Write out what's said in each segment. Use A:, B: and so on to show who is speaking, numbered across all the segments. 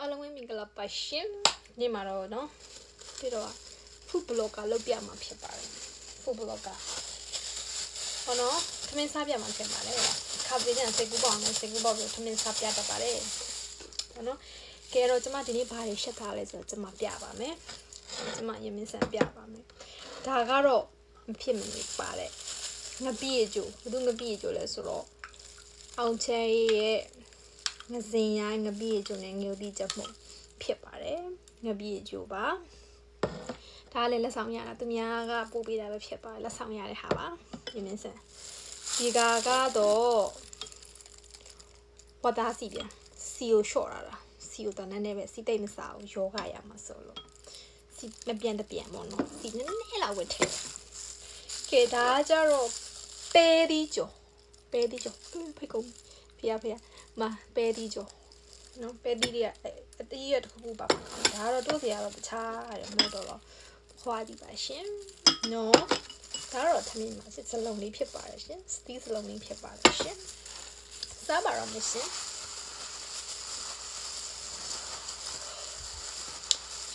A: အားလုံးပဲမင်္ဂလာပါရှင်ဒီမှာတော့เนาะပြီးတော့ food blogger လုပ်ပြမှာဖြစ်ပါတယ် food blogger ဟောနော်သမင်းစားပြမှာဖြစ်ပါတယ်ခါပေးတဲ့စိတ်ကူးပေါအောင်နဲ့စိတ်ကူးပေါပြီးသမင်းစားပြတတ်ပါတယ်ဟောနော်ကဲတော့ကျမဒီနေ့ဘာတွေရှက်ထားလဲဆိုတော့ကျမပြပါမယ်ကျမရင်မင်းဆန်ပြပါမယ်ဒါကတော့မဖြစ်မနေပါတဲ့ငပိရကျိုးဘယ်သူငပိရကျိုးလဲဆိုတော့အောင်ချဲရဲ့ငစင်ရိုင်းငပိရကျိုးနဲ့ငြိုတိချက်မှုဖြစ်ပါတယ်ငပိရကျိုးပါဒါလည်းလက်ဆောင်ရတာသူများကပို့ပေးတာပဲဖြစ်ပါတယ်လက်ဆောင်ရတဲ့ဟာပါဒီမင်းစံဒီကတော့ဝတ်သားစီပြန်စီကိုလျှော့တာစီကိုတန်းနေပဲစီတိတ်မစားဘူးယောဂရမှာဆိုလို့စီမပြန်တပြန်ပေါ့နော်စီနည်းနည်းလောက်ဝတ်ထည့်ကဲဒါကြတော့ပဲဒီကျော်ဖိတ်ကုန်ဖေမပဲဒီကျော်နော်ပဲဒီတွေကအတီးရတစ်ခုပါဒါကတော့တို့စီကတော့တခြားရတယ်မဟုတ်တော့ခွာကြည့်ပါရှင်နော်ဒါတော့သမီးမှာစလုံးလေးဖြစ်ပါတယ်ရှင်စတီးစလုံးလေးဖြစ်ပါတယ်ရှင်စားပါတော့မရှင်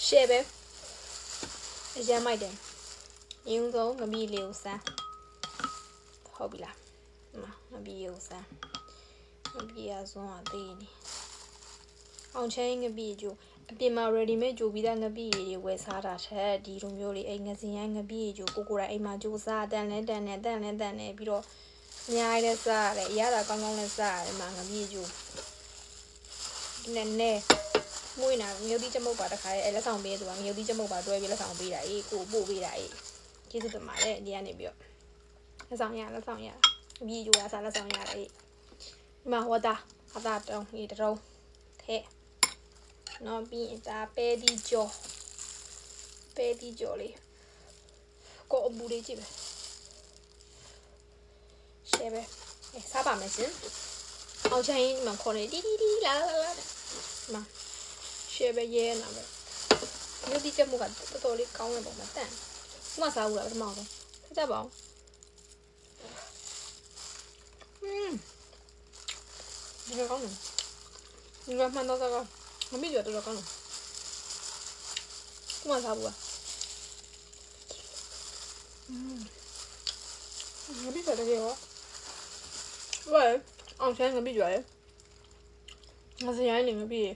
A: ရှယ်ပဲအရင်မိုက်တယ်အင်းဆုံးငမီးလေးကိုစားဟုတ်ပြီလားငမီးကိုစားငမီးရဆုံးအသေးနေအောင်ချင်းငပီကျိုးအပြင်မှာ ready made ကျိုးပြီးသားငပီတွေဝယ်စားတာချက်ဒီလိုမျိုးလေးအိမ်ငစင်ရိုင်းငပီကျိုးကိုတိုင်းအိမ်မှာကျိုးစားတန်နေပြီးတော့အများကြီးလဲစားရတယ်အရသာကောင်းလဲစားရတယ်မှာငပီကျိုးနည်းနည်းမွေးနာငြုတ်တိချက်မုတ်ပါတခါရဲ့လက်ဆောင်ပေးသူကငြုတ်တိချက်မုတ်ပါတွဲပြီးလက်ဆောင်ပေးတာအေးကိုပို့ပေးတာအေးကျေးဇူးတင်ပါတယ်ဒီကနေပြီးတော့လက်ဆောင်ရငပီကျိုးကစားလက်ဆောင်ရအေးဒီမှာဝတ်တာတုံးဒီတုံးထဲနော်ပြီးဒါပဲဒီကြော်လေးကိုအပူလေးကြည့်ပဲရှယ်ပဲစားပါမယ်ရှင်အောင်ချိုင်းဒီမှာခေါ်နေတီလာမရှယ်ပဲရဲနာပဲဒီဒီချက်မှုကတော်တော်လေးကောင်းတယ်ပေါ့မတန့်ဥမစားဘူးလားပထမဆုံးဆက်ကြပါအောင်ဒီလိုကောင်းတယ်ဒီလိုမှန်တော့ကောင်းမမေ့ရတော့ကောင်းတယ်ဥမစားဘူးလားငါပြီးတော့တကယ်ရောဝဲအောင်ချမ်းငါပြီးကြွားရငါစရိုင်းနေငါပြီး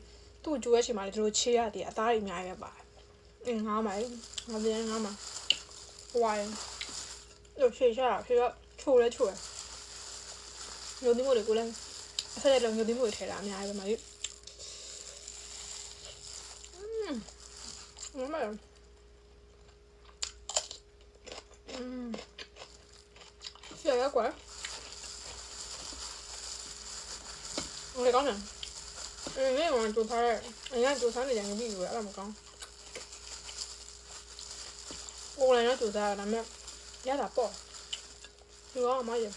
A: သူ့ကြိုးရချင်မှလေတို့ချေးရတဲ့အသားတွေအများကြီးပဲပါငါးမိုင်ငါစရိုင်းငါးမှာဝိုင်းတို့ချေးချတာဖေကချိုးရရုံဒီမို့လေကိုလည်းအဆက်ရလုံးရုံဒီမို့ထဲတာအများကြီးပဲမှာလေရှယ်ရကွာ我刚才，那碗煮菜，人家煮菜那点比煮那么高。我人家煮菜，咱们也打包，就我妈也，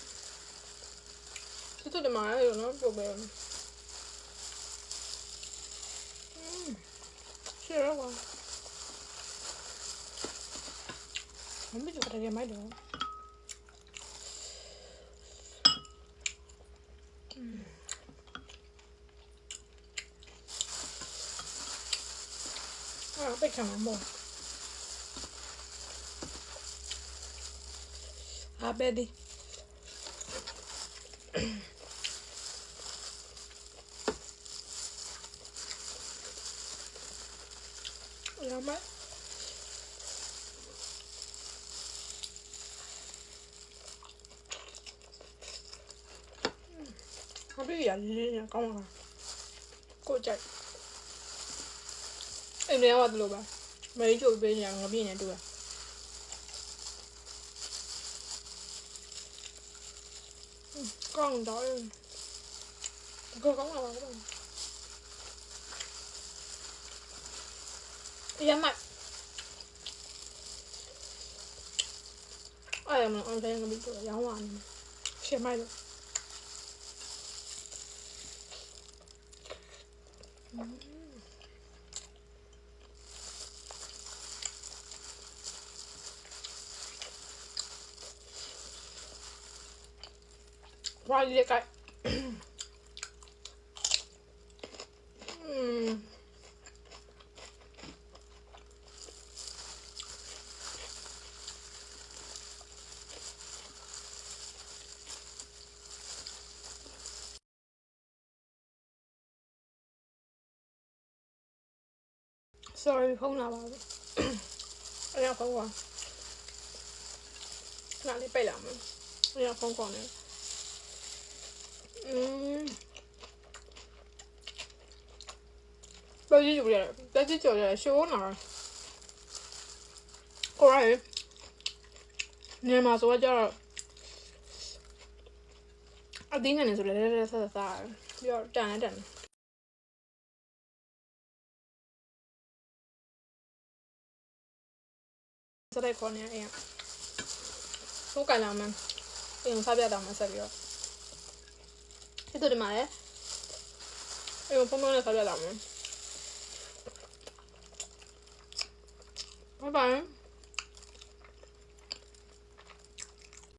A: 这的妈呀，有那宝贝。是我，我没煮过这些买的。被看完不？白的。要买。我这眼睛干嘛？够劲。အိမ်ထဲမှာတလို့ပဲမေးချိုပေးနေငါပြင်းနေတူတယ်ကောင်းတော့ကောင်းလာပါတော့ရမ်းမအဲ့မအောင်တိုင်းငါပြီးတော့ရောင်းသွားနေရှင်းမိုက်လို့ဝါးလေးက sorry ဖုန်းလာပါဘူးအဲ့ဒါဖုန်းကခဏလေးပိတ်လာမယ်အဲ့ဒါဖုန်းကောနေဘာကြီးကြည့်ရလဲတက်ကြည့်ကြော်ရရှိုးနာကိုရိုင်းနေမှာဆိုကြတော့အတင်းကနေဆိုလဲလဲဆက်စားပြီးတော့တန်စရိုက်ခေါ်နေအဲ့ဟုတ်ကဲ့လားမင်းအဲ့ကိုစားပြတော့မှဆက်ပြီးတော့ဒီတို့ဒီမှာလေအဲ့ကိုဖုန်းနဲ့စားပြတော့မယ်拜拜。